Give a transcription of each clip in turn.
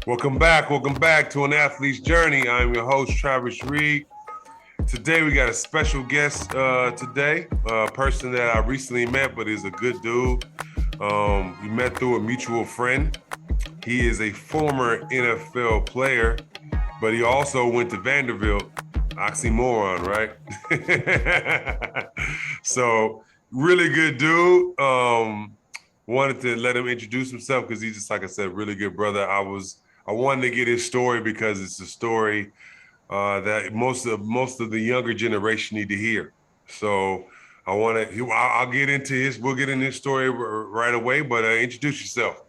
Welcome back to An Athlete's Journey. I'm your host, Travis Reed. Today we got a special guest a person that I recently met, but is a good dude. We met through a mutual friend. He is a former NFL player, but he also went to Vanderbilt. Oxymoron, right? So, really good dude. Wanted to let him introduce himself because he's just, like I said, really good brother. I wanted to get his story because it's a story that most of the younger generation need to hear. So I'll get into we'll get into his story right away, but introduce yourself.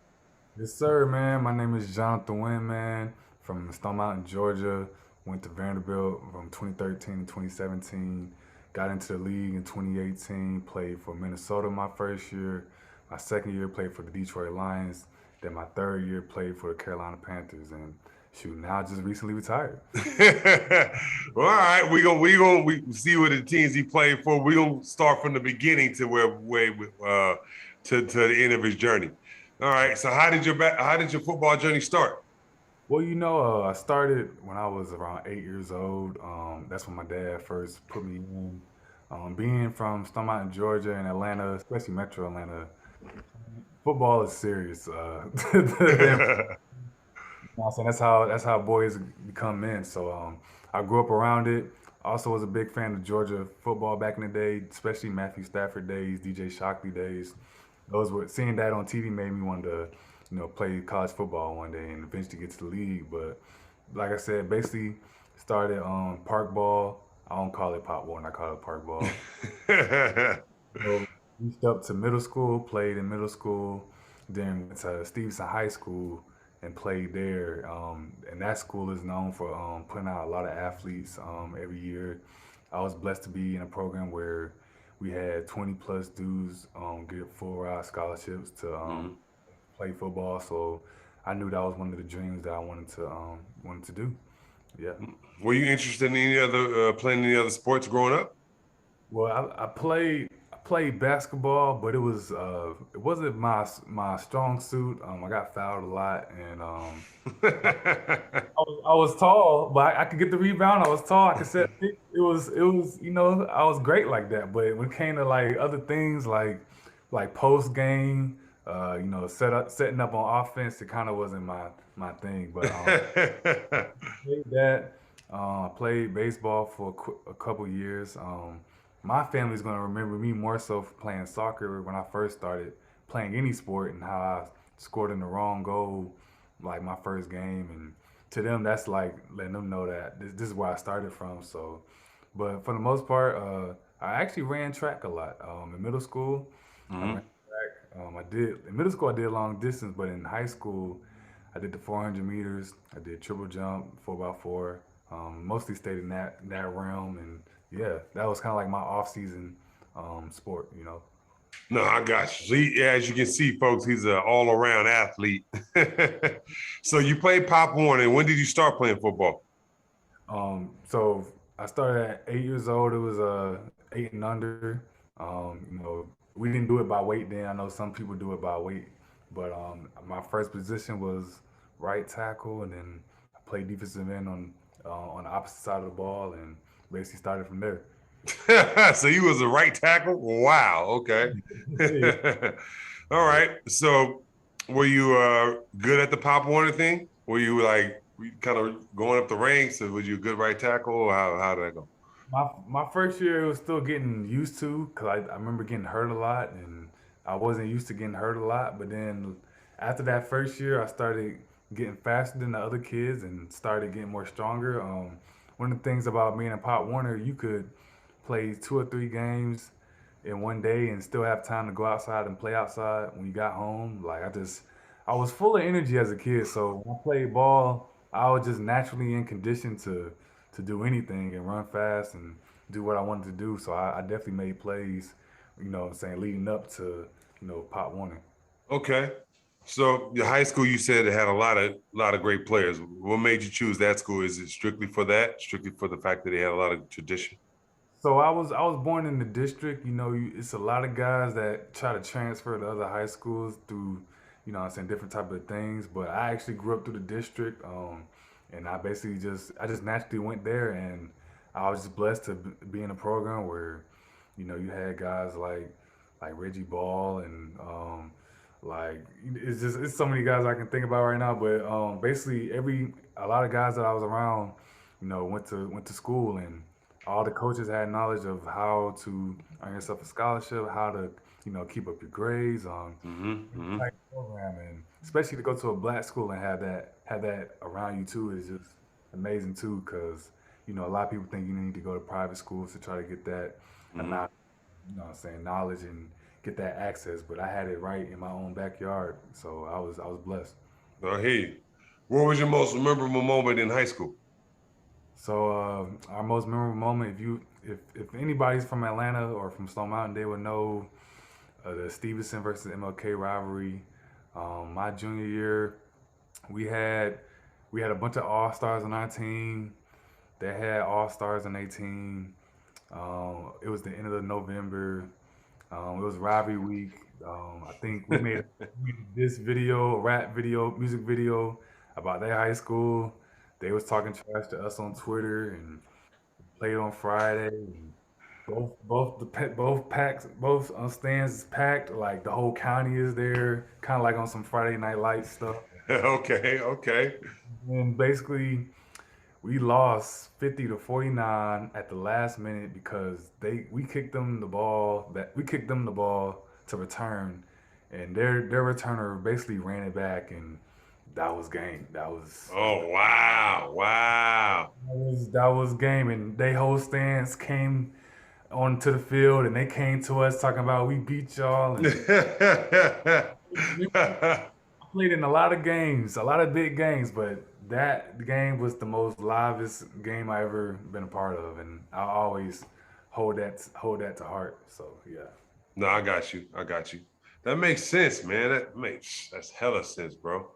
Yes, sir, man. My name is Jonathon Wynn, man, from Stone Mountain, Georgia. Went to Vanderbilt from 2013 to 2017. Got into the league in 2018. Played for Minnesota my first year. My second year played for the Detroit Lions. Then my third year played for the Carolina Panthers. And shoot, now I just recently retired. All right, we see what the teams he played for. We're gonna start from the beginning to to the end of his journey. All right. So how did your football journey start? Well, I started when I was around 8 years old. That's when my dad first put me in. Being from Stone Mountain, Georgia, and Atlanta, especially Metro Atlanta, football is serious. I'm saying that's how boys become men. So I grew up around it. Also was a big fan of Georgia football back in the day, especially Matthew Stafford days, DJ Shockley days. Those were seeing that on TV made me want to, play college football one day and eventually get to the league. But like I said, basically started park ball. I don't call it pop ball, I call it park ball. So reached up to middle school, played in middle school, then went to Stevenson High School and played there. And that school is known for putting out a lot of athletes every year. I was blessed to be in a program where we had 20 plus dudes get full ride scholarships to Mhm. play football. So I knew that was one of the dreams that I wanted to do. Yeah. Were you interested in any other playing any other sports growing up? Well, I played basketball, but it wasn't my strong suit. I got fouled a lot, and I was tall, but I could get the rebound. I was tall. I could set. It was I was great like that. But when it came to like other things like post game, setting up on offense, it kind of wasn't my thing. But played that. I played baseball for a couple years. My family's gonna remember me more so for playing soccer when I first started playing any sport and how I scored in the wrong goal, like my first game, and to them that's like letting them know that this is where I started from. So, but for the most part, I actually ran track a lot. In middle school, I ran Mhm. track. I did in middle school I did long distance, but in high school I did the 400 meters. I did triple jump, 4x4. Mostly stayed in that realm, and yeah, that was kind of like my off season sport. No, I got you. As you can see, folks, he's an all around athlete. So you played Pop Warner. When did you start playing football? So I started at 8 years old. It was 8 and under. We didn't do it by weight then. I know some people do it by weight, but my first position was right tackle, and then I played defensive end on the opposite side of the ball, and basically started from there. So you was a right tackle? Wow. Okay. All right. So were you good at the Pop Warner thing? Were you like kind of going up the ranks? Or was you a good right tackle? Or how did that go? My first year was still getting used to because I remember getting hurt a lot and I wasn't used to getting hurt a lot. But then after that first year, I started getting faster than the other kids and started getting more stronger. One of the things about being in Pop Warner, you could play 2 or 3 games in one day and still have time to go outside and play outside when you got home. I was full of energy as a kid. So when I played ball, I was just naturally in condition to do anything and run fast and do what I wanted to do. So I definitely made plays, what I'm saying, leading up to, Pop Warner. Okay. So your high school, you said it had a lot of great players. What made you choose that school? Is it strictly for that? Strictly for the fact that they had a lot of tradition? So I was born in the district. It's a lot of guys that try to transfer to other high schools through I'm saying, different type of things. But I actually grew up through the district, and I just naturally went there, and I was just blessed to be in a program where, you had guys like Reggie Ball and like it's so many guys I can think about right now. But basically a lot of guys that I was around, went to school, and all the coaches had knowledge of how to earn yourself a scholarship, how to keep up your grades, Mm-hmm. type program, and especially to go to a black school and have that around you too is just amazing too. Because a lot of people think you need to go to private schools to try to get that Mm-hmm. amount, what I'm saying, knowledge and get that access. But I had it right in my own backyard, so I was blessed. I hear you. What was your most memorable moment in high school? So our most memorable moment, if anybody's from Atlanta or from Stone Mountain, they would know the Stevenson versus MLK rivalry. My junior year, we had we had a bunch of all stars on our team. They had all stars on their team. It was the end of the November. It was rivalry week. I think we made this video, a rap video, music video about their high school. They was talking trash to us on Twitter and played on Friday. And both packs, both stands is packed. Like the whole county is there, kind of like on some Friday Night Lights stuff. Okay, okay. And basically, we lost 50-49 at the last minute because we kicked them the ball to return, and their returner basically ran it back, and that was game. Oh wow, wow. That was game, and they whole stands came onto the field, and they came to us talking about we beat y'all, and I played in a lot of games, a lot of big games, but that game was the most livest game I ever been a part of, and I always hold that to heart. So yeah. No, I got you. I got you. That makes sense, man. That's hella sense, bro.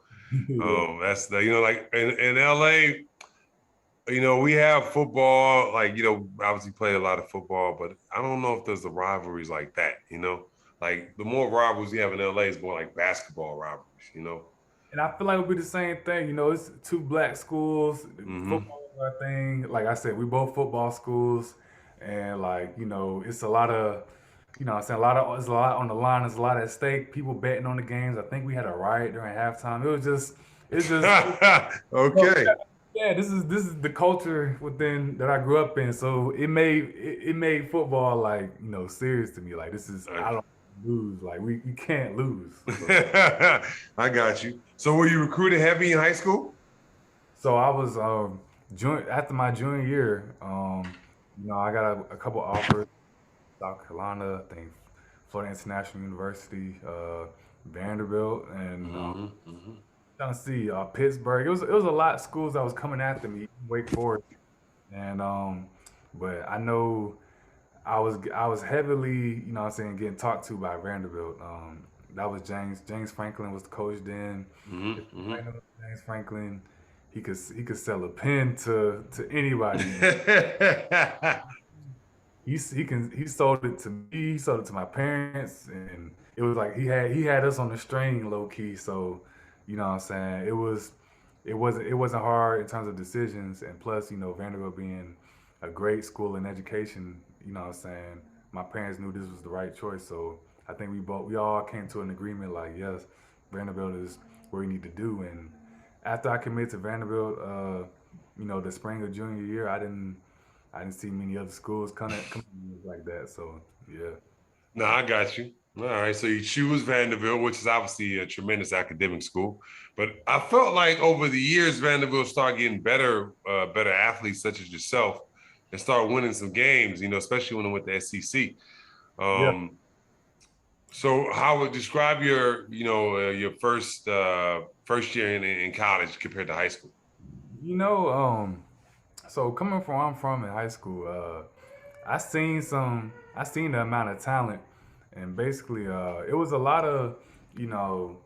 Yeah. That's the like in LA, we have football, like, obviously play a lot of football, but I don't know if there's the rivalries like that. Like the more rivalries you have in LA is more like basketball rivalries. And I feel like it'll be the same thing. It's two black schools. Mm-hmm. Football is our thing. Like I said, we both football schools, and like it's a lot of, I'm saying it's a lot on the line. There's a lot at stake. People betting on the games. I think we had a riot during halftime. It's just well, Okay. yeah. This is the culture within that I grew up in. So it made football like serious to me. Like this is I don't lose. Like we can't lose. So. I got you. So were you recruited heavy in high school? So I was after my junior year, I got a couple offers, South Carolina, I think Florida International University, Vanderbilt, and Mm-hmm. Mm-hmm. trying to see Pittsburgh. It was a lot of schools that was coming after me, Wake Forest, and but I know I was heavily, what I'm saying, getting talked to by Vanderbilt. That was James Franklin was the coach then. If you Mm-hmm. might know James Franklin, he could sell a pen to anybody. He sold it to me, he sold it to my parents, and it was like he had us on the string low key. So, what I'm saying, it wasn't hard in terms of decisions, and plus, Vanderbilt being a great school in education, what I'm saying, my parents knew this was the right choice. So I think we all came to an agreement like, yes, Vanderbilt is where we need to do. And after I committed to Vanderbilt, the spring of junior year, I didn't see many other schools come like that. So yeah. No, I got you. All right. So you choose Vanderbilt, which is obviously a tremendous academic school. But I felt like over the years, Vanderbilt started getting better athletes such as yourself and start winning some games, especially when they went to SEC. Yeah. Um, so how would describe your first year in college compared to high school? You know, so coming from where I'm from in high school, I seen the amount of talent, and basically, it was a lot of, you know,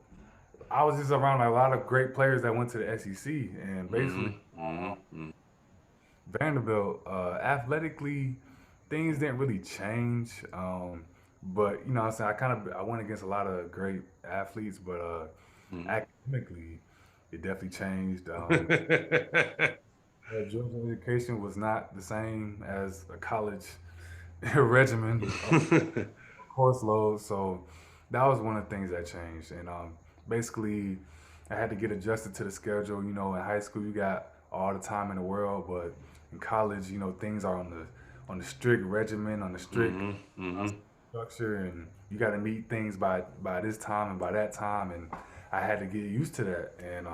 I was just around a lot of great players that went to the SEC, and basically, Mm-hmm. Mm-hmm. Vanderbilt, athletically, things didn't really change. But what I'm saying, I went against a lot of great athletes, but Mhm. academically, it definitely changed. Georgia education was not the same as a college regimen course load. So that was one of the things that changed. And basically, I had to get adjusted to the schedule. You know, in high school, you got all the time in the world, but in college, you know, things are on the strict regimen, on the strict Mhm. Mhm. structure, and you got to meet things by this time and by that time. And I had to get used to that. And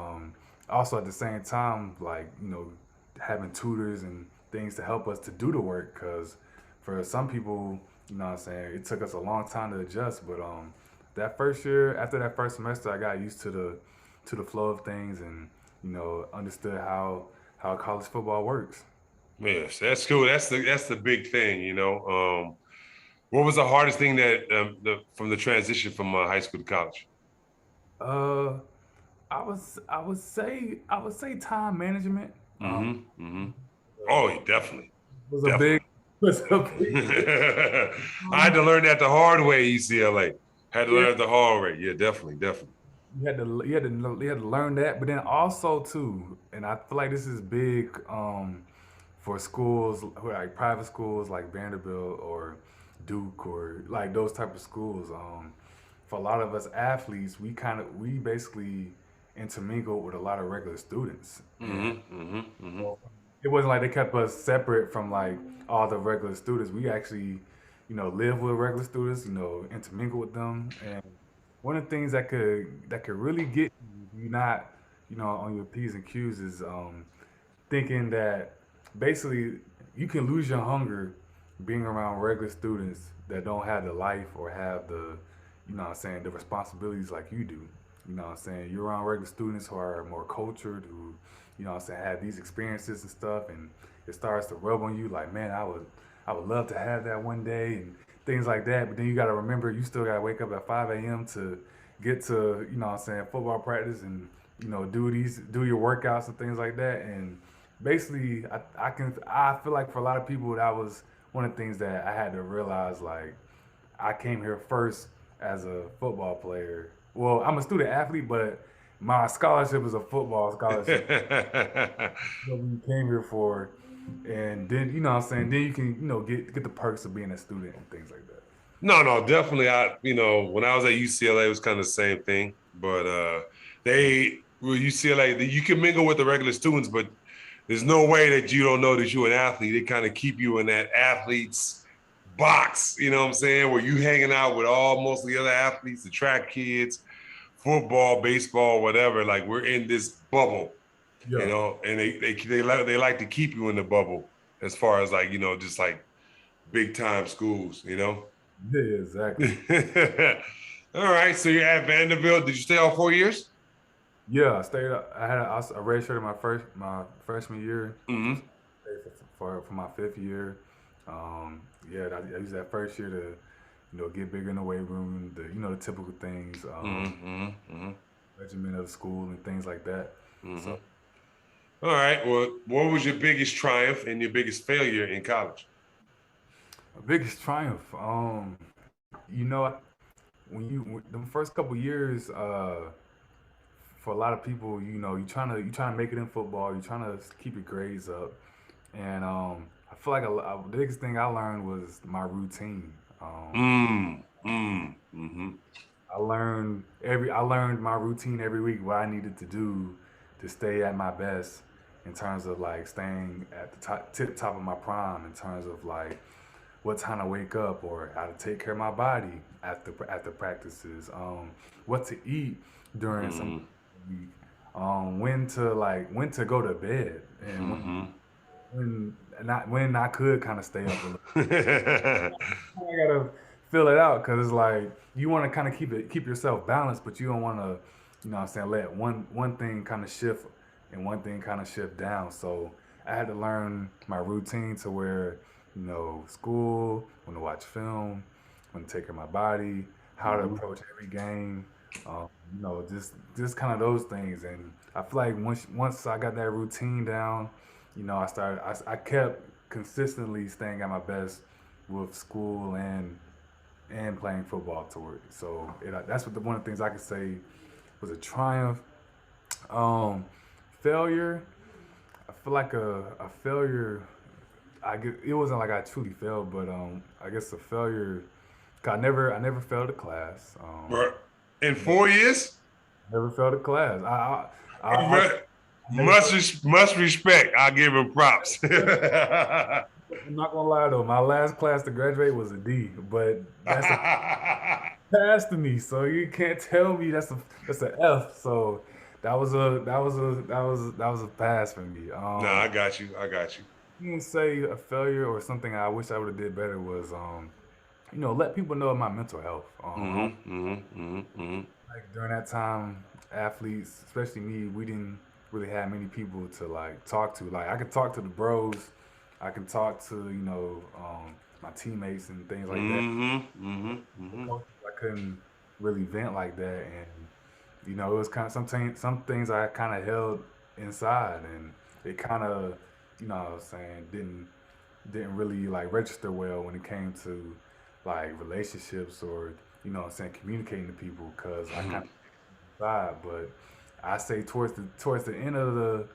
also at the same time, like you know, having tutors and things to help us to do the work, because for some people, you know what I'm saying, it took us a long time to adjust, but that first year, after that first semester, I got used to the flow of things and you know understood how college football works. Yes, that's cool. That's the big thing, you know. What was the hardest thing that from the transition from high school to college? Uh, I would say time management. Mm-hmm. Mm-hmm. Uh, Oh, definitely, was a big definitely. was a big I had to learn that the hard way, UCLA. Had to yeah. learn it the hard way. Yeah, definitely, definitely. You had to learn that, but then also too, and I feel like this is big for schools who are like private schools like Vanderbilt or Duke or like those type of schools. For a lot of us athletes, we basically intermingle with a lot of regular students, and Mm-hmm. Mm-hmm. Mm-hmm. well, it wasn't like they kept us separate from like all the regular students. We actually, you know, live with regular students, you know, intermingle with them. And one of the things that could really get you, if you're not, you know, on your P's and Q's is thinking that basically you can lose your hunger being around regular students that don't have the life or have the, you know what I'm saying, the responsibilities like you do. You know what I'm saying? You're around regular students who are more cultured, who, you know what I'm saying, have these experiences and stuff, and it starts to rub on you like, man, I would love to have that one day and things like that. But then you gotta remember you still gotta wake up at 5 a.m. to get to, you know what I'm saying, football practice and, you know, do your workouts and things like that. And basically I feel like for a lot of people that was one of the things that I had to realize like I came here first as a football player. Well, I'm a student athlete, but my scholarship is a football scholarship. What we came here for, and then you know what I'm saying. Then you can you know get the perks of being a student and things like that. No, no, definitely. When I was at UCLA, it was kind of the same thing. But UCLA, you can mingle with the regular students, but there's no way that you don't know that you're an athlete. They kind of keep you in that athlete's box, you know what I'm saying? Where you hanging out with all mostly other athletes, the track kids, football, baseball, whatever. Like we're in this bubble, you Yeah, know, and they like to keep you in the bubble as far as like, just like big time schools, you know. yeah, exactly. All right. So you're at Vanderbilt. Did you stay all 4 years? Yeah, I stayed. I redshirted my freshman year. I Mm-hmm. stayed for my fifth year. Yeah, I used that first year to you know get bigger in the weight room. The you know the typical things, Mm-hmm. Mm-hmm. regimen of the school and things like that. Mm-hmm. So All right. Well, what was your biggest triumph and your biggest failure in college? my biggest triumph, you know, when the first couple years, for a lot of people, you know, you trying to make it in football, you're trying to keep your grades up, and I feel like the biggest thing I learned was my routine. Mm. Mm. Mm-hmm. I learned my routine every week, what I needed to do to stay at my best in terms of like staying at the tip top of my prime in terms of like what time to wake up or how to take care of my body after practices, what to eat during some Mm-hmm. week, when to go to bed and when not when I could kind of stay up a little. Mm-hmm. I gotta fill it out because it's like you want to kind of keep yourself balanced, but you don't want to, you know, what I'm saying, let one thing kind of shift and one thing kind of shift down. So I had to learn my routine to where, you know, school, when to watch film, when to take care of my body, how to approach every game, you know, just kind of those things. And I feel like once I got that routine down, you know, I kept consistently staying at my best with school and playing football toward it. So that's one of the things I could say was a triumph. Um, Failure. I feel like a failure. I get, it wasn't like I truly failed, but I guess a failure. 'Cause I never failed a class. Bro, in 4 years? Never failed a class. I never failed. Much respect. I give him props. I'm not gonna lie though, my last class to graduate was a D, but that's a pass to me. So you can't tell me that's an F. So that was a pass for me. No, I got you. I got you. You can say a failure or something I wish I would have did better was let people know my mental health. Like during that time, athletes, especially me, we didn't really have many people to like talk to. Like I could talk to the bros, I can talk to my teammates and things like that. The coaches, I couldn't really vent like that, and it was kind of some things I kind of held inside, and it kind of, what I was saying, didn't really like register well when it came to like relationships or what I'm saying, communicating to people because I kind of side. But I say towards the end of the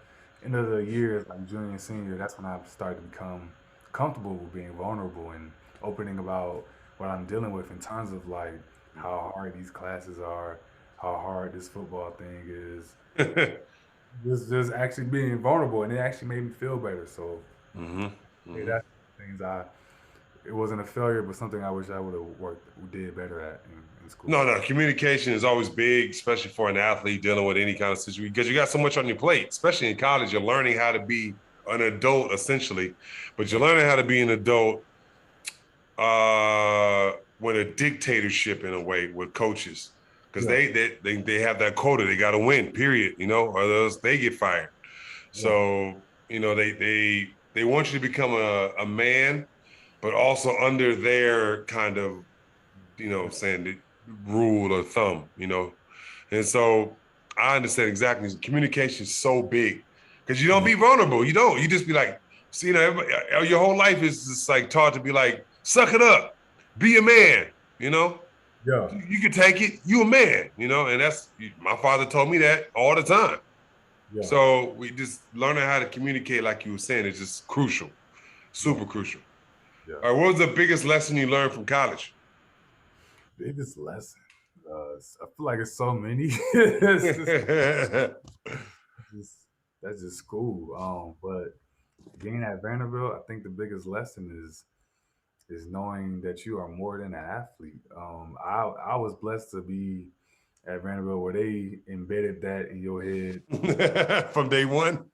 years, like junior and senior, that's when I started to become comfortable with being vulnerable and opening about what I'm dealing with in terms of like how hard these classes are, how hard this football thing is. Mm-hmm. Just actually being vulnerable, and it actually made me feel better. So hmm hey, hmm that's things I. It wasn't a failure, but something I wish I would have did better at in school. No, no. Communication is always big, especially for an athlete dealing with any kind of situation because you got so much on your plate, especially in college. You're learning how to be an adult essentially, but you're learning how to be an adult with a dictatorship in a way with coaches because Yeah, they have that quota. They got to win, period, or else they get fired. yeah, So, they want you to become a man, but also under their kind of, saying the rule or thumb. And so I understand exactly. Communication is so big because you don't yeah, be vulnerable. You don't. You just be like, see, your whole life is just like taught to be like, suck it up, be a man. You know, yeah, you can take it. You a man. And that's my father told me that all the time. yeah, So we just learning how to communicate, like you were saying, is just crucial, yeah, super crucial. yeah. All right, what was the biggest lesson you learned from college? Biggest lesson. I feel like it's so many. Just that's just school. But being at Vanderbilt, I think the biggest lesson is knowing that you are more than an athlete. I was blessed to be at Vanderbilt where they embedded that in your head From day one.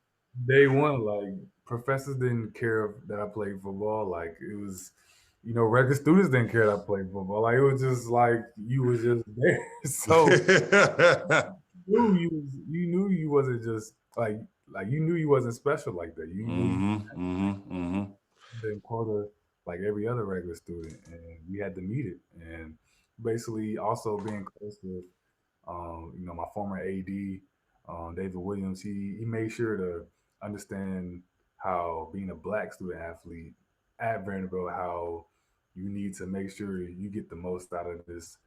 day one. Like professors didn't care that I played football. Like it was, regular students didn't care that I played football. Like it was just like you was just there. So you knew you wasn't just like you knew you wasn't special like that. You knew you the quota like every other regular student, and we had to meet it. And basically, also being close with my former AD, David Williams, he made sure to understand how being a black student athlete at Vanderbilt, how you need to make sure you get the most out of this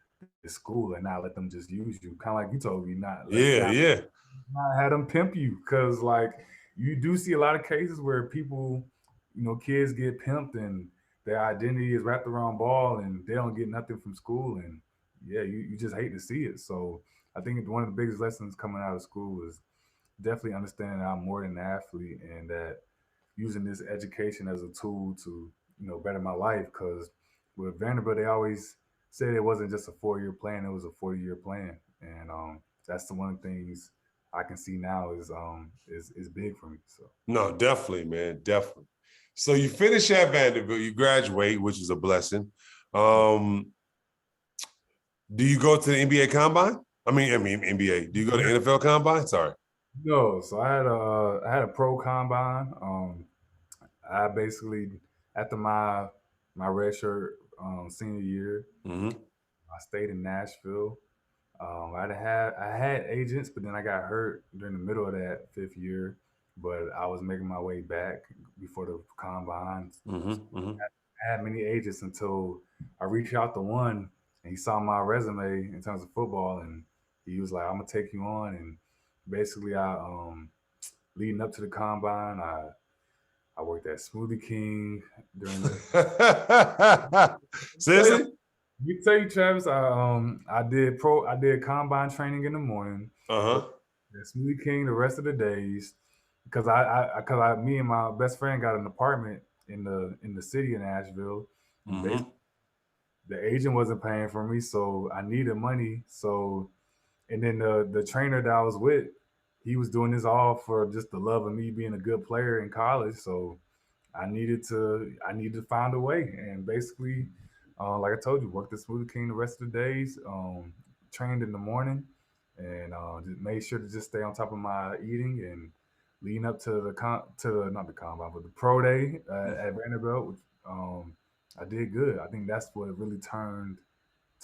school and not let them just use you. Kind of like you told me, Yeah, yeah. not have them pimp you, because like you do see a lot of cases where people, kids get pimped and their identity is wrapped around ball and they don't get nothing from school, and yeah, you just hate to see it. So I think one of the biggest lessons coming out of school is definitely understanding that I'm more than an athlete and that using this education as a tool to better my life. Because with Vanderbilt, they always said it wasn't just a 4-year plan; it was a 40-year plan, and that's the one of the things I can see now is big for me. So No, definitely, man, definitely. So you finish at Vanderbilt, you graduate, which is a blessing. yeah. Um, do you go to the NBA Combine? I mean NBA. Do you go to NFL Combine? Sorry. No, so I had a pro combine. I basically after my redshirt senior year, Mm-hmm. I stayed in Nashville. I had agents, but then I got hurt during the middle of that 5th year. But I was making my way back before the combine. Mm-hmm. Mm-hmm. I had many agents until I reached out to one, and he saw my resume in terms of football, and he was like, "I'm gonna take you on," and basically, I leading up to the combine, I worked at Smoothie King during the. Seriously? You tell you, Travis, I did combine training in the morning, Uh-huh. worked at Smoothie King the rest of the days because me and my best friend got an apartment in the city of Nashville, and basically Mm-hmm. the agent wasn't paying for me, so I needed money. So and then the trainer that I was with, he was doing this all for just the love of me being a good player in college. So I needed to find a way, and basically, like I told you, worked at Smoothie King the rest of the days. Trained in the morning, and just made sure to just stay on top of my eating and leading up to the not the combine but the pro day at Vanderbilt, which I did good. I think that's what really turned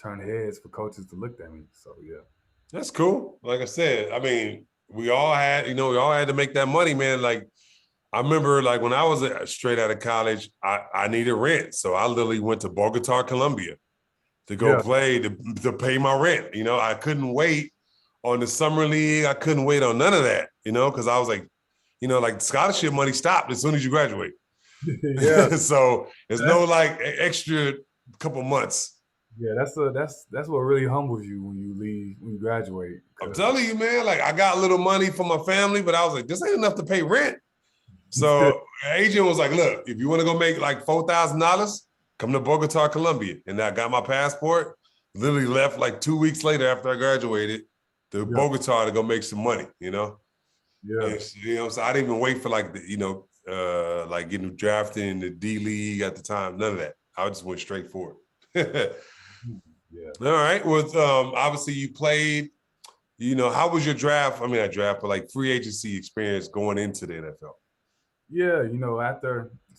heads for coaches to look at me. So yeah. That's cool. Like I said, I mean, we all had to make that money, man. Like I remember like when I was straight out of college, I needed rent. So I literally went to Bogota, Colombia to go Yeah. play to pay my rent. I couldn't wait on the summer league. I couldn't wait on none of that, because I was like, like scholarship money stopped as soon as you graduate. Yeah. So there's That's no like extra couple months. yeah, that's what really humbles you when you leave when you graduate. I'm Cause telling you, man, like I got a little money for my family, but I was like, this ain't enough to pay rent. So agent was like, look, if you want to go make like $4,000, come to Bogota, Colombia. And I got my passport, literally left like 2 weeks later after I graduated to yeah, Bogota to go make some money. yeah, And so I didn't even wait for like like getting drafted in the D League at the time. None of that. I just went straight for it. yeah, All right. Well, obviously you played. How was your draft? I mean, not draft, but like free agency experience going into the NFL. yeah.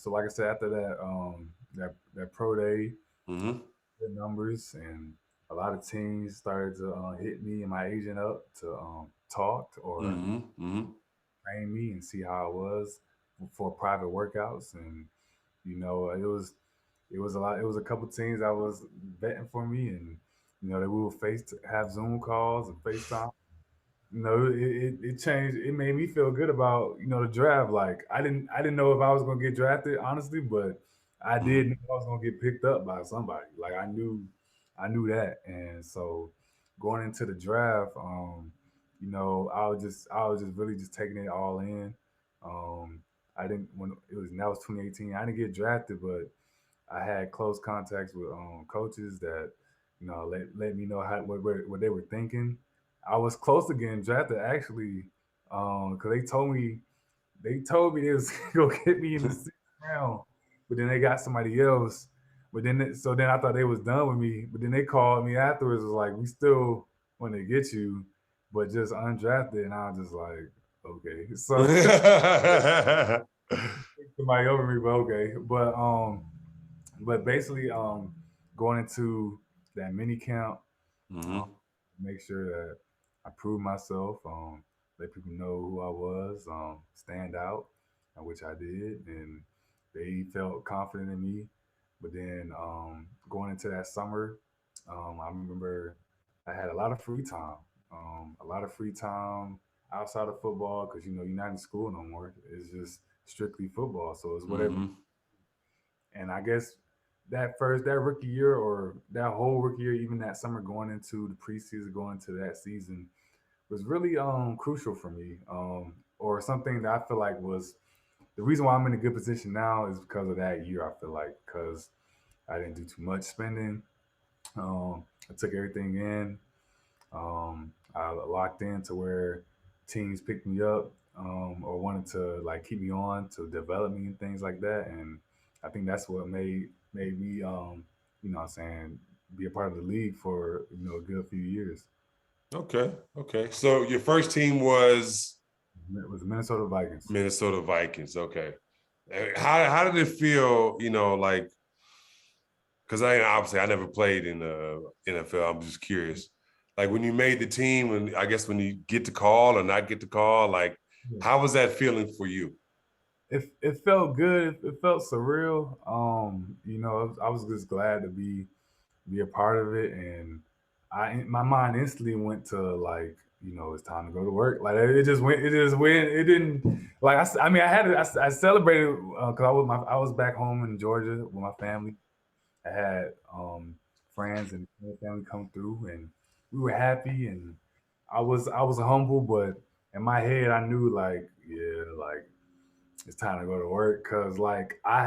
Like I said, after that pro day, Mm-hmm. the numbers and a lot of teams started to hit me and my agent up to talk or Mm-hmm. Mm-hmm. train me and see how I was for private workouts. And it was a lot. It was a couple teams that was betting for me, and that we would have Zoom calls and FaceTime. It changed. It made me feel good about the draft. Like I didn't know if I was gonna get drafted, honestly, but I did know I was gonna get picked up by somebody. Like I knew that, and so going into the draft, I was just really just taking it all in. Um, I didn't when it was that was 2018. I didn't get drafted, but I had close contacts with coaches that let me know what they were thinking. I was close to getting drafted actually, because they told me they was gonna get me in the Mm-hmm. sixth round, but then they got somebody else. So then I thought they was done with me, but then they called me afterwards. Was like, we still want to get you, but just undrafted, and I was just like, okay, so somebody over me, but okay, but basically, going into that mini camp, um, Mm-hmm. make sure that I prove myself, let people know who I was, stand out, which I did, and they felt confident in me. But then going into that summer, I remember I had a lot of free time outside of football because you're not in school no more. It's just strictly football, so it's whatever. Mm-hmm. And I guess that rookie year or that whole rookie year, even that summer going into the preseason, going into that season, was really crucial for me. Or something that I feel like was the reason why I'm in a good position now is because of that year. I feel like because I didn't do too much spending. I took everything in. I locked in to where teams picked me up or wanted to like keep me on to develop me and things like that. And I think that's what made me, what I'm saying, be a part of the league for a good few years. Okay. Okay. So your first team was It was the Minnesota Vikings. Minnesota Vikings. Okay. How did it feel? Like because I never played in the NFL. I'm just curious. Like when you made the team, and I guess when you get the call or not get the call, like Yeah. how was that feeling for you? It felt good. It felt surreal. I was just glad to be a part of it, and my mind instantly went to like, it's time to go to work. Like it just went. It just went. It didn't like. I mean, I had it. I celebrated because I was back home in Georgia with my family. I had friends and family come through, and we were happy, and I was humble, but in my head I knew like, yeah, like it's time to go to work because like I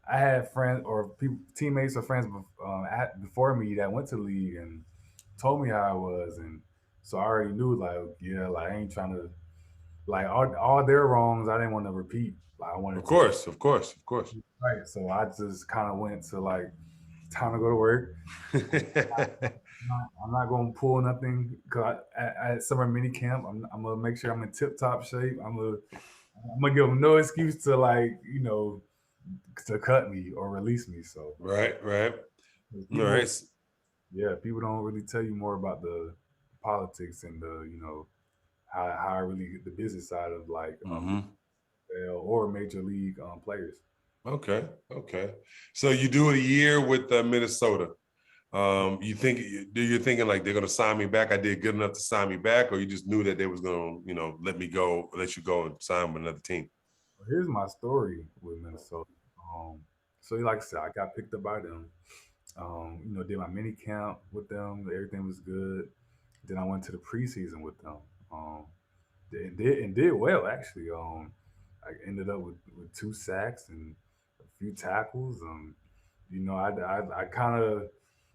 had friends or people, teammates or friends before me that went to the league and told me how I was, and so I already knew like, yeah, like I ain't trying to like all their wrongs. I didn't want to repeat. Like I Of wanted to course, of course, of course. right, so I just kind of went to like time to go to work. I'm not gonna pull nothing because at summer mini camp, I'm gonna make sure I'm in tip top shape. I'm gonna give them no excuse to like to cut me or release me. So Right, right. 'cause All right. people, yeah, people don't really tell you more about the politics and the how really the business side of like Mm-hmm. NFL or major league players. Okay, okay. So you do it a year with Minnesota. You think you're thinking like they're gonna sign me back? I did good enough to sign me back, or you just knew that they was gonna, let me go, let you go and sign with another team? Here's my story with Minnesota. Um, so like I said, I got picked up by them. Did my mini camp with them. Everything was good. Then I went to the preseason with them. Um, and did well actually. I ended up with 2 sacks and a few tackles. I kind of,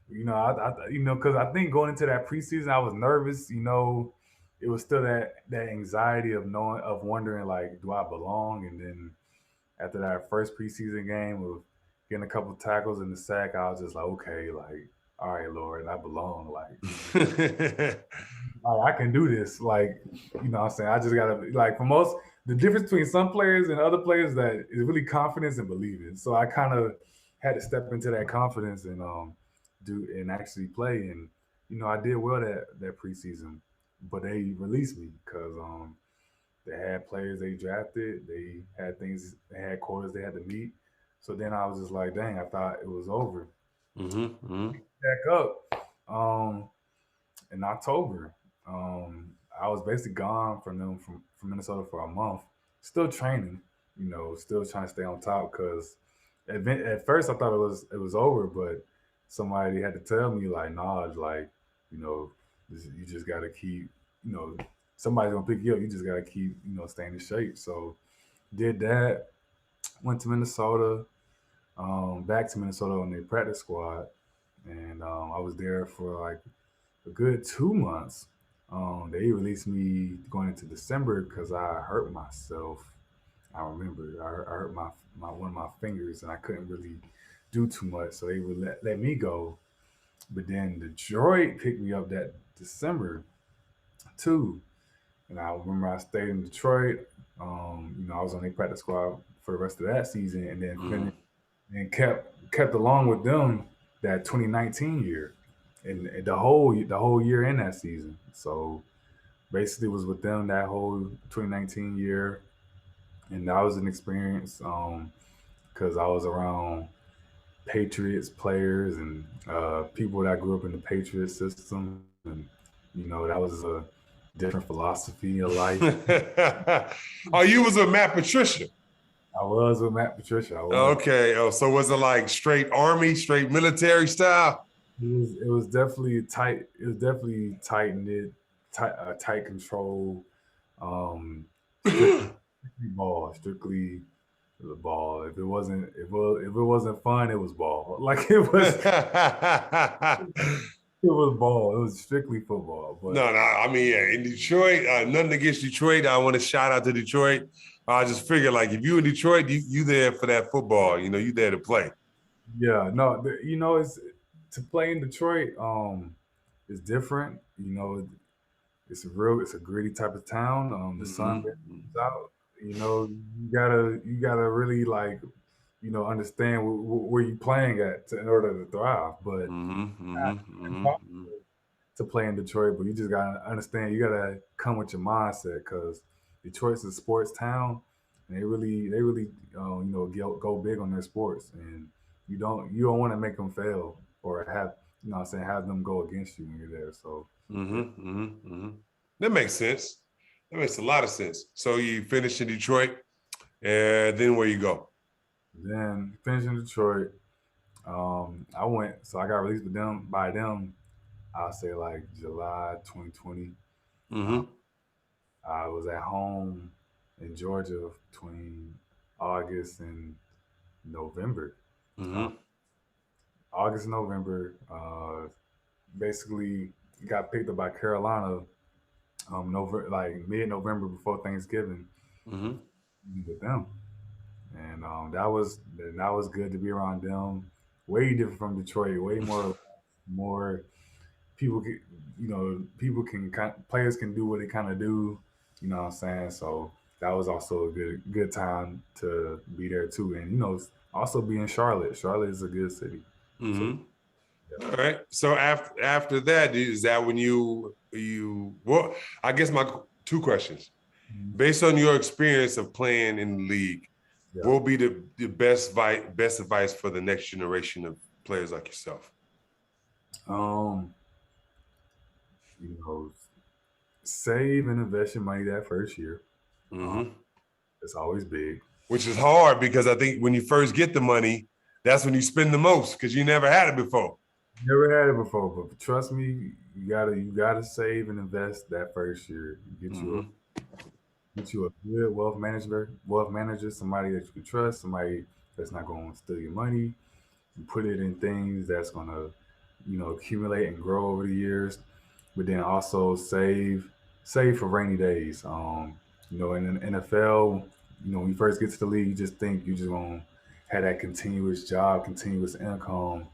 because I think going into that preseason, I was nervous. It was still that anxiety of knowing of wondering like, do I belong? And then after that first preseason game of getting a couple tackles in the sack, I was just like, okay, like, all right, Lord, I belong. Like, I can do this. Like, what I'm saying? I just gotta like for most the difference between some players and other players that is really confidence and believing. So I kind of had to step into that confidence and do and actually play. And I did well that preseason, but they released me because they had players they drafted. They had things. They had quotas they had to meet. So then I was just like, dang, I thought it was over. Mm-hmm. Back up in October. I was basically gone from them from Minnesota for a month, still training. Still trying to stay on top because at first I thought it was over, but somebody had to tell me like, nah, like you know, you just got to keep you know somebody's gonna pick you up. You just gotta keep staying in shape. So did that. Went to Minnesota. Back to Minnesota on their practice squad, and I was there for like a good 2 months. They released me going into December because I hurt myself. I remember I hurt my one of my fingers and I couldn't really do too much, so they would let me go. But then Detroit picked me up that December too, and I remember I stayed in Detroit. I was on their practice squad for the rest of that season, and then Mm-hmm. finished and kept along with them that 2019 year, and the whole year in that season. So basically, was with them that whole 2019 year, and that was an experience because I was around Patriots players and people that grew up in the Patriot system, and that was a different philosophy of life. Oh, you was with Matt Patricia. I was with Matt Patricia. I was. Okay. Oh, so was it like straight army, straight military style? It was definitely tight. It was definitely tight knit, tight control. Um, strictly ball, strictly the ball. If it wasn't fun, it was ball. Like it was ball. It was strictly football. But No, no. I mean, yeah, in Detroit, nothing against Detroit. I want to shout out to Detroit. I just figure like if you in Detroit, you there for that football. You there to play. yeah, no, it's to play in Detroit. It's different. It's a gritty type of town. The sun Mm-hmm. comes out. You gotta really like understand where you playing at in order to thrive. But Mm-hmm. it's Mm-hmm. impossible Mm-hmm. to play in Detroit. But you just gotta understand. You gotta come with your mindset because Detroit's a sports town, and they really go big on their sports, and you don't want to make them fail or have what I'm saying, have them go against you when you're there. So Mm-hmm. yeah. Mm-hmm. Mm-hmm. That makes sense. That makes a lot of sense. So you finish in Detroit, and then where you go? Then finished in Detroit. I went, so I got released with them by them. I'll say like July 2020. Uh, Mm-hmm. I was at home in Georgia between August and November. Uh, Mm-hmm. August and November. Basically got picked up by Carolina. November, like mid-November before Thanksgiving Mm-hmm. with them, and that was good to be around them. Way different from Detroit. Way more people can, people can players can do what they kind of do. You know what I'm saying? So that was also a good time to be there too. And also be in Charlotte. Charlotte is a good city. So Mm-hmm. yeah. All right. So after that, is that when you well, I guess my two questions. Mhm. Based on your experience of playing in the league, Yeah. what will be the best advice for the next generation of players like yourself? Um, you know, save and invest your money that first year. Um, Mm-hmm. it's always big. Which is hard because I think when you first get the money, that's when you spend the most because you never had it before. Never had it before, but trust me, you gotta save and invest that first year. Mm-hmm. Get you a good wealth manager, somebody that you can trust, somebody that's not going to steal your money. You put it in things that's going to, accumulate and grow over the years. But then also save for rainy days. In the NFL, when you first get to the league, you just think you're just going to have that continuous job, continuous income.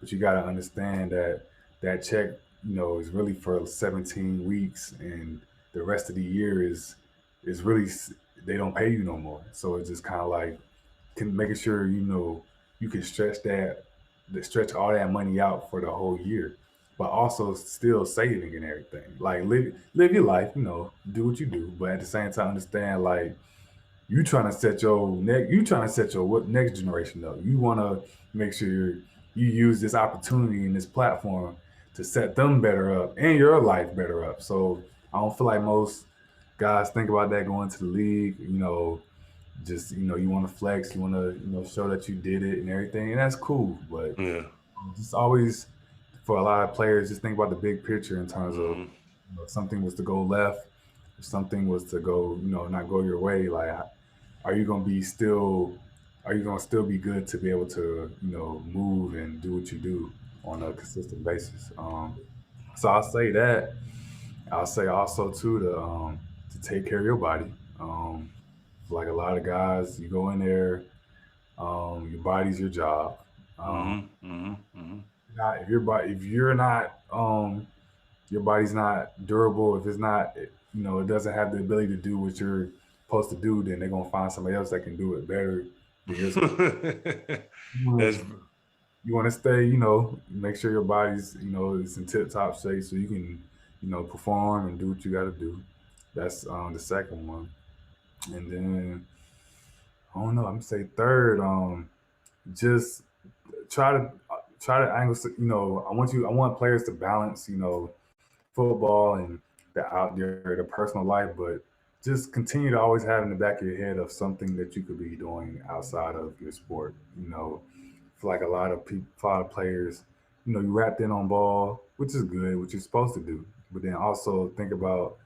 But you got to understand that that check, is really for 17 weeks, and the rest of the year is really they don't pay you no more. So it's just kind of like making sure you can stretch all that money out for the whole year, but also still saving and everything. Like live your life, do what you do, but at the same time understand like you trying to set your what next generation up. You want to make sure you use this opportunity and this platform to set them better up and your life better up. So I don't feel like most guys think about that going to the league. Just you want to flex, you want to show that you did it and everything, and that's cool. But Yeah. just always for a lot of players, just think about the big picture in terms of Mm-hmm. if something was to go left, if something was to go not go your way, like are you gonna be still are you gonna still be good to be able to move and do what you do on a consistent basis. So I'll say that. I'll say also too to take care of your body. Um, like a lot of guys, you go in there, your body's your job. Um, Mm-hmm. Mm-hmm. Mm-hmm. not if you're not your body's not durable, if it's not it doesn't have the ability to do what you're supposed to do, then they're gonna find somebody else that can do it better than yours. That's You want to stay, make sure your body's is in tip top shape so you can perform and do what you got to do. That's the second one. And then I don't know. I'm gonna say third. Just try to angle. I want players to balance. Football and the personal life, but just continue to always have in the back of your head of something that you could be doing outside of your sport. For like a lot of people, a lot of players, you wrapped in on ball, which is good, which you're supposed to do. But then also think about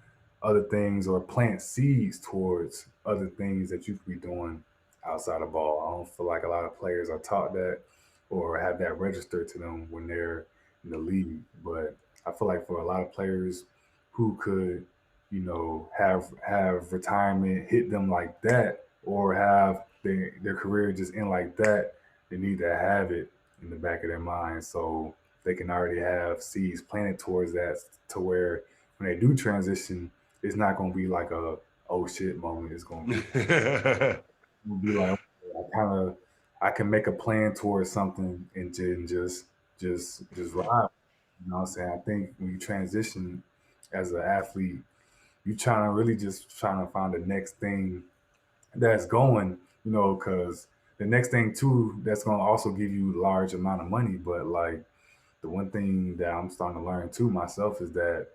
other things or plant seeds towards other things that you could be doing outside of ball. I don't feel like a lot of players are taught that or have that registered to them when they're in the league. But I feel like for a lot of players who could, have retirement hit them like that or have their career just end like that, they need to have it in the back of their mind so they can already have seeds planted towards that to where when they do transition, it's not gonna be like a oh shit moment. It's gonna be like okay, I can make a plan towards something and just ride. You know what I'm saying? I think when you transition as an athlete, you trying to really just trying to find the next thing that's going, because the next thing too that's gonna also give you large amount of money, but like the one thing that I'm starting to learn too myself is that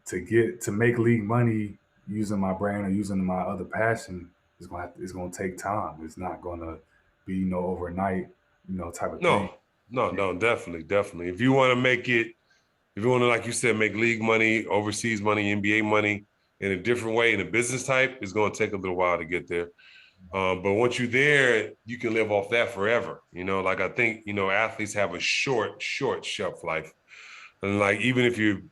to make league money using my brain or using my other passion it's gonna take time. It's not gonna be overnight type of thing. No, no, definitely, definitely. If you want to make it, if you want to, like you said, make league money, overseas money, NBA money in a different way, in a business type, it's going to take a little while to get there. But once you're there, you can live off that forever. Like I think, athletes have a short shelf life. And like, even if you,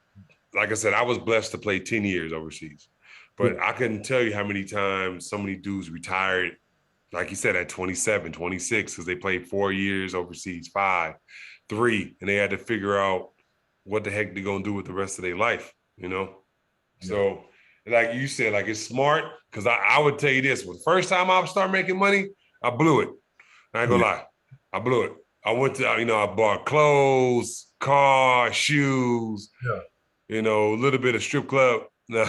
like I said, I was blessed to play 10 years overseas, Yeah, but I couldn't tell you how many times so many dudes retired, like you said, at 27, 26, because they played 4 years overseas, five, three, and they had to figure out what the heck they're going to do with the rest of their life. yeah, So, like you said, like it's smart because I would tell you this: when the first time I started making money, I blew it. I ain't gonna yeah, lie, I blew it. I went to, I bought clothes, car, shoes, yeah, a little bit of strip club. No.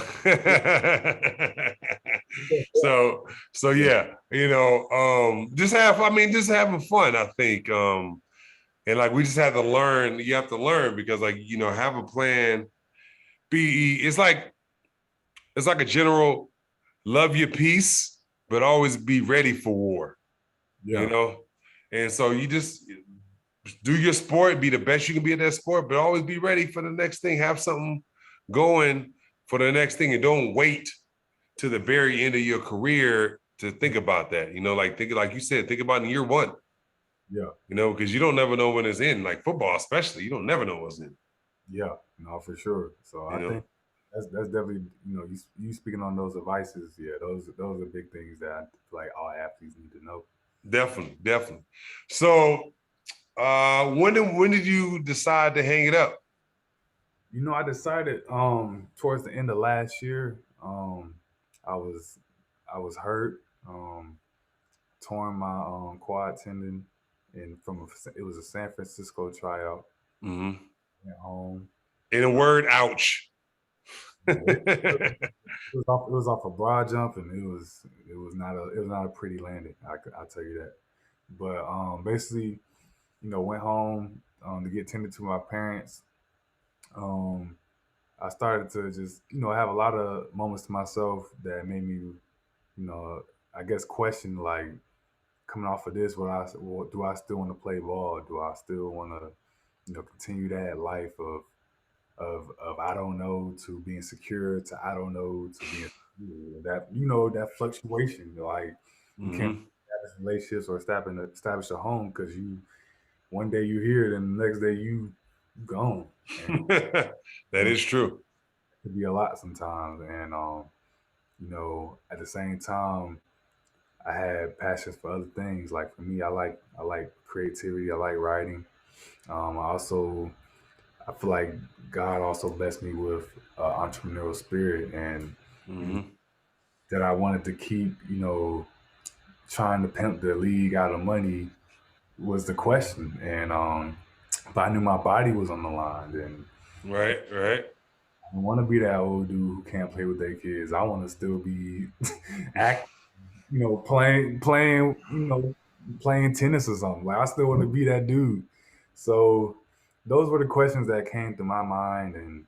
so yeah, just having fun, I think. And like we just have to learn, you have to learn because like, have a plan. It's like a general love your peace, but always be ready for war, you yeah, know? And so you just do your sport, be the best you can be at that sport, but always be ready for the next thing. Have something going for the next thing and don't wait to the very end of your career to think about that. Like like you said, think about in year one, yeah, because you don't never know when it's in. Like football, especially, you don't never know what's in, yeah. No, for sure. So you I know. think that's definitely you speaking on those advices. Yeah, those are big things that I feel like all athletes need to know. Definitely, definitely. So when did you decide to hang it up? I decided towards the end of last year. I was I was hurt. Torn my quad tendon, and it was a San Francisco tryout Mm-hmm. at home. In a word, ouch. Yeah, it was off a broad jump, and it was not a pretty landing. I'll tell you that. But basically, went home to get tended to my parents. Um, I started to just have a lot of moments to myself that made me I guess question like coming off of this, do I still want to play ball? Do I still want to continue that life of I don't know to being secure to I don't know to being secure. That fluctuation like you can't Mm-hmm. establish relationships or establish a home because you one day you here then the next day you gone and That it is true. could be a lot sometimes and at the same time I had passions for other things like for me I like creativity I like writing I also I feel like God also blessed me with entrepreneurial spirit and you know, Mm-hmm. that I wanted to keep, trying to pimp the league out of money was the question. And but I knew my body was on the line, and Right, right. I don't want to be that old dude who can't play with their kids. I want to still be active, playing tennis or something. Like I still want to be that dude. So those were the questions that came to my mind, and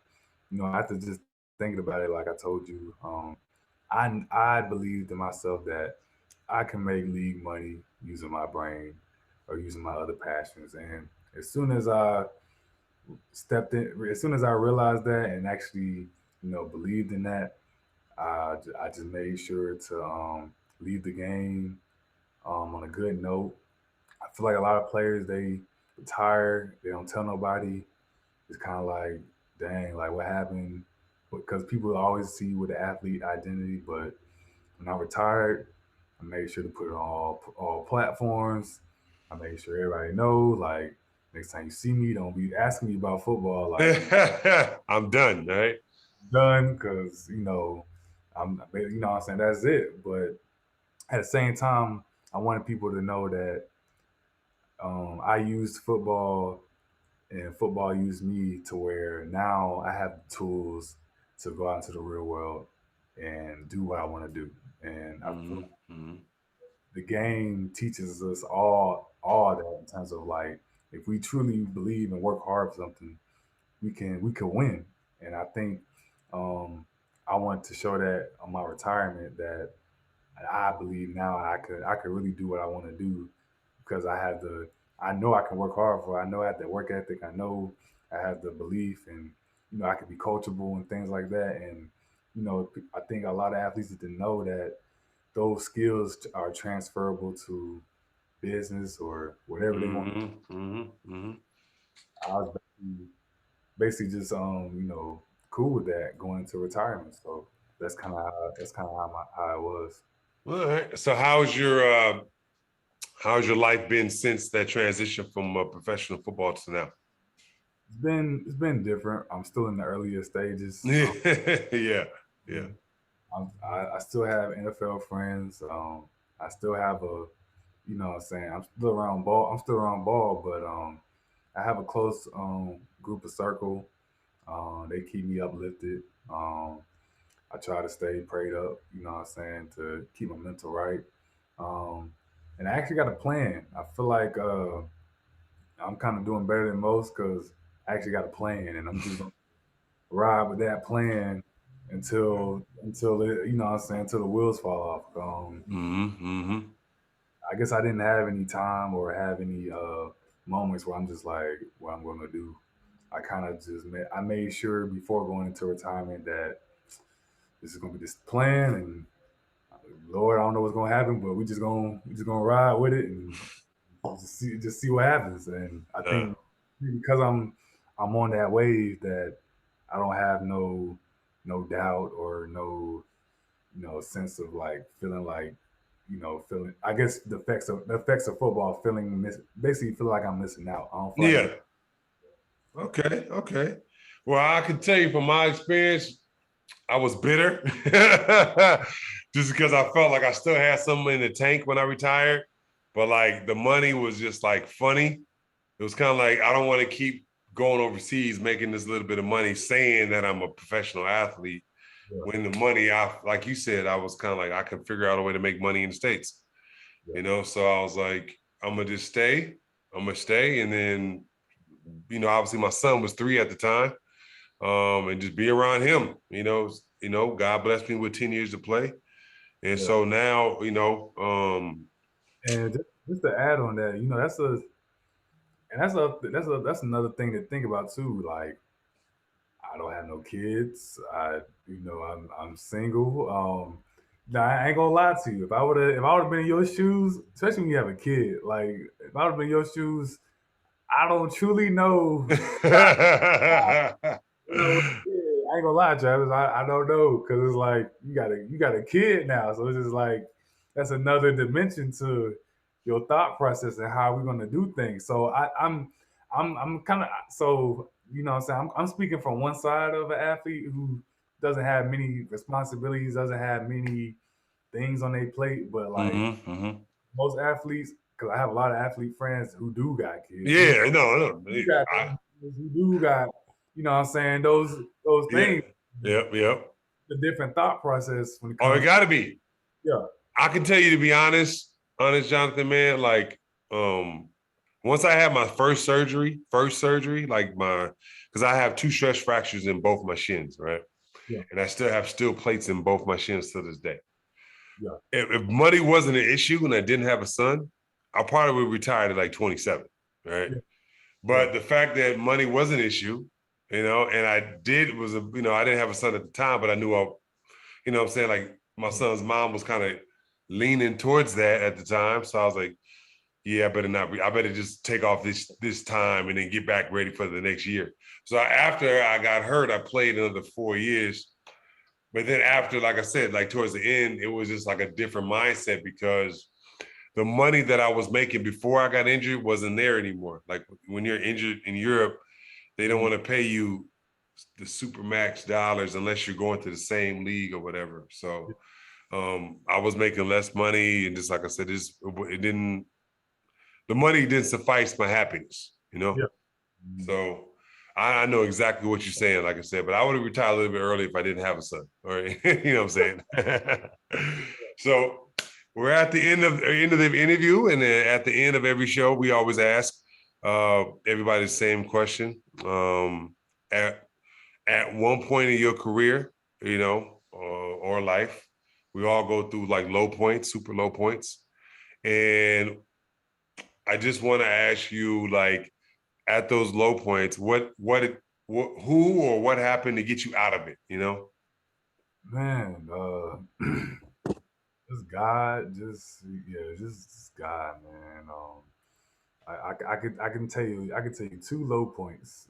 after just thinking about it, like I told you, I believed in myself that I can make league money using my brain or using my other passions. And as soon as I as soon as I realized that and actually, believed in that, I just made sure to leave the game on a good note. I feel like a lot of players they retire, they don't tell nobody. It's kind of like, dang, like what happened? Because people always see you with the athlete identity, but when I retired, I made sure to put it on all platforms. I made sure everybody knows. Like next time you see me, don't be asking me about football. Like I'm done, right? done, because what I'm saying that's it. But at the same time, I wanted people to know that I used football and football used me to where now I have the tools to go out into the real world and do what I want to do. And I feel Mm-hmm. Mm-hmm. the game teaches us all that in terms of like if we truly believe and work hard for something, we can win. And I think um, I want to show that on my retirement that I believe now I could really do what I want to do because I know I can work hard for it. I know I have the work ethic. I know I have the belief, and I can be coachable and things like that. And I think a lot of athletes need to know that those skills are transferable to business or whatever they want. Mm-hmm. Mm-hmm. Mm-hmm. I was basically just cool with that going into retirement. So that's kind of how it was. All right. So how's your life been since that transition from professional football to now? It's been different. I'm still in the earlier stages. Yeah. Yeah. I still have NFL friends. I still have what I'm saying, I'm still around ball. I'm still around ball, but I have a close group of circle. They keep me uplifted. I try to stay prayed up. You know what I'm saying, to keep my mental right. Um, and I actually got a plan. I feel like I'm kind of doing better than most because I actually got a plan, and I'm just gonna ride with that plan until what I'm saying, until the wheels fall off. Mm-hmm. Mm-hmm. I guess I didn't have any time or have any moments where I'm just like, what I'm going to do. I made sure before going into retirement that this is going to be this plan, and Lord, I don't know what's going to happen, but we just gonna ride with it and just see what happens. And I Uh, think because I'm on that wave that I don't have no doubt or no sense of like feeling like feeling. I guess the effects of football, basically feel like I'm missing out. I don't feel like I'm yeah. Okay. Okay. Well, I can tell you from my experience, I was bitter just because I felt like I still had something in the tank when I retired, but like the money was just like funny. It was kind of like I don't want to keep going overseas making this little bit of money saying that I'm a professional athlete yeah, when the money I like you said I was kind of like I can figure out a way to make money in the States, yeah, so I was like I'm gonna just stay. I'm gonna stay, and then obviously my son was 3 at the time, and just be around him. God blessed me with 10 years to play, and yeah. so now And just to add on that, that's another thing to think about too. Like I don't have no kids. I'm single. Now I ain't gonna lie to you. If I would have been in your shoes, especially when you have a kid, like if I would have been in your shoes, I don't truly know. Yeah, I ain't gonna lie, Travis. I don't know because it's like you got a kid now, so it's just like that's another dimension to your thought process and how we're gonna do things. So I'm kind of so what I'm saying, I'm speaking from one side of an athlete who doesn't have many responsibilities, doesn't have many things on their plate, but like hmm hmm most athletes, because I have a lot of athlete friends who do got kids, who Yeah, no, no. do got who do got, what I'm saying, those Yeah, things, yep, yep. the different thought process when it Oh, it comes. got to be. Yeah, I can tell you to be honest, Jonathan, man. Like, once I had my first surgery, like because I have 2 stress fractures in both my shins, right, yeah, and I still have steel plates in both my shins to this day. yeah, If money wasn't an issue and I didn't have a son, I probably would retire at like 27, right? yeah, yeah, But the fact that money was an issue, and I did was I didn't have a son at the time, but I knew what I'm saying, like my yeah, son's mom was kind of leaning towards that at the time, so I was like, yeah, I better not. I better just take off this time and then get back ready for the next year. So after I got hurt, I played another 4 years. But then after, like I said, like towards the end, it was just like a different mindset because the money that I was making before I got injured wasn't there anymore. Like when you're injured in Europe, they don't mhm, want to pay you the super max dollars unless you're going to the same league or whatever. So I was making less money, and just like I said, it didn't. The money didn't suffice my happiness, yeah, mhm, So I know exactly what you're saying, like I said, but I would have retired a little bit early if I didn't have a son. All right. You know what I'm saying? So we're at the end of the interview, and then at the end of every show, we always ask, Everybody, the same question. At one point in your career, or life, we all go through like low points, super low points. And I just want to ask you, like, at those low points, who or what happened to get you out of it? Man, just God, just yeah, just God, man. I can tell you two low points,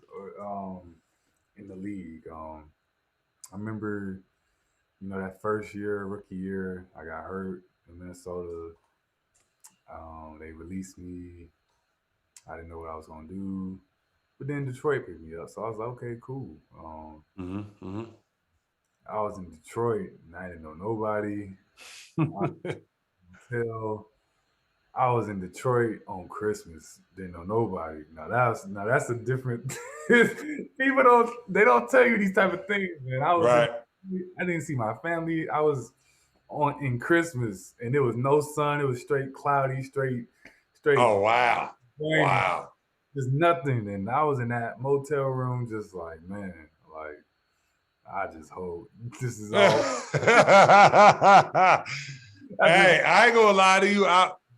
in the league. I remember, that first year, rookie year, I got hurt in Minnesota. They released me. I didn't know what I was gonna do, but then Detroit picked me up, so I was like, okay, cool. Mm-hmm, I was in Detroit, and I didn't know nobody. I mm-hmm. Until I was in Detroit on Christmas, didn't know nobody. Now that's a different. People don't tell you these type of things, man. Right. I didn't see my family. I was on in Christmas, and there was no sun. It was straight cloudy, straight Oh, wow. rain, Wow. just nothing. And I was in that motel room, just like, man, like I just hope this is all. I just Hey, I ain't gonna lie to you.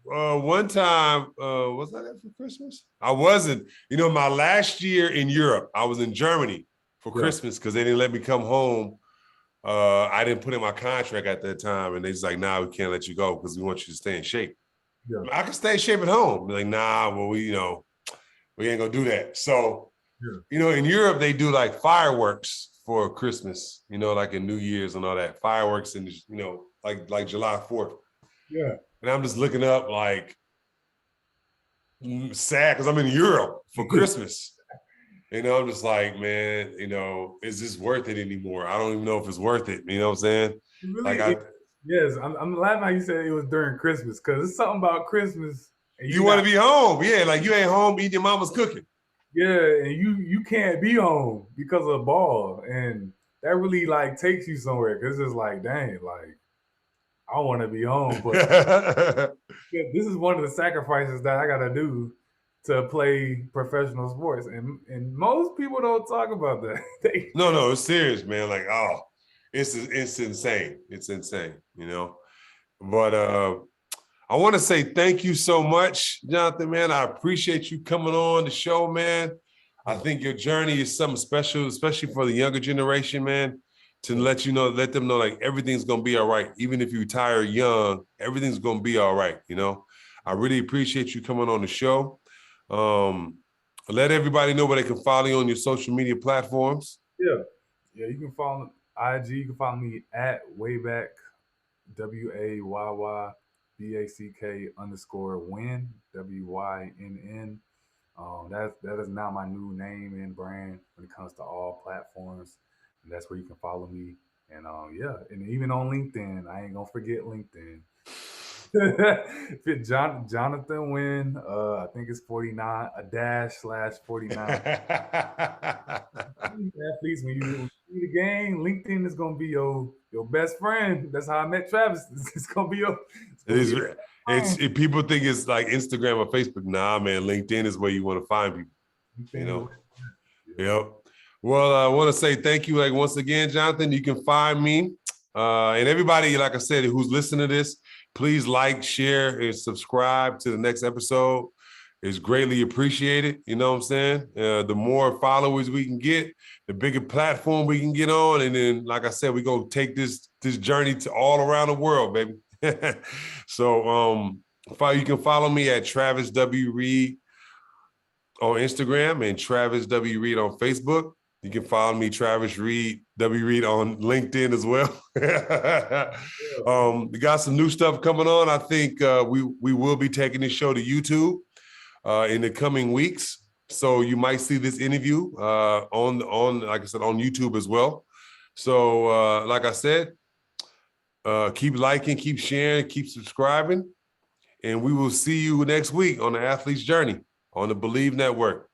One time, was that for Christmas? I wasn't. My last year in Europe, I was in Germany for yeah Christmas because they didn't let me come home. I didn't put in my contract at that time, and they just like, "Nah, we can't let you go because we want you to stay in shape." yeah I can stay in shape at home. They're like, nah, well, we ain't gonna do that. So, yeah in Europe, they do like fireworks for Christmas, like in New Year's and all that. Fireworks and like July 4th. yeah. And I'm just looking up like sad because I'm in Europe for Christmas. I'm just like, man, is this worth it anymore? I don't even know if it's worth it. You know what I'm saying? Really, Like I yes. I'm laughing how you said it was during Christmas because it's something about Christmas and you you want to not, be home. Yeah, like you ain't home eating your mama's cooking. yeah, and you can't be home because of ball, and that really like takes you somewhere because it's just like, dang, like I want to be home, but this is one of the sacrifices that I got to do to play professional sports, and most people don't talk about that. they, No, no, it's serious, man. Like, oh, it's insane. It's insane. But I want to say thank you so much, Jonathan, man. I appreciate you coming on the show, man. I yeah, think your journey is something special, especially for the younger generation, man, to yeah, let them know like everything's gonna be all right. Even if you retire young, everything's gonna be all right. I really appreciate you coming on the show. Um, let everybody know where they can follow you on your social media platforms. yeah. Yeah, you can follow IG. You can follow me at Wayback WAYYBACK_Wynn WYNN. That is now my new name and brand when it comes to all platforms, and that's where you can follow me. And yeah, and even on LinkedIn, I ain't gonna forget LinkedIn. Jonathan Wynn, I think it's 49 a dash slash 49. Athletes, when you see the game, LinkedIn is gonna be your best friend. That's how I met Travis. It's gonna be it's It gonna be is. your friend. People think it's like Instagram or Facebook. Nah, man. LinkedIn is where you want to find people. You LinkedIn is know. yeah. Yep. Well, I want to say thank you, like once again, Jonathan. You can find me, and everybody, like I said, who's listening to this, please like, share, and subscribe to the next episode. It's greatly appreciated. You know what I'm saying? The more followers we can get, the bigger platform we can get on, and then, like I said, we gonna take this journey to all around the world, baby. So, you can follow me at Travis W Reed on Instagram and Travis W. Reed on Facebook. You can follow me, Travis Reed, W. Reed on LinkedIn as well. We got some new stuff coming on. I think we will be taking this show to YouTube in the coming weeks. So you might see this interview on like I said, on YouTube as well. So like I said, keep liking, keep sharing, keep subscribing. And we will see you next week on the Athlete's Journey on the Believe Network.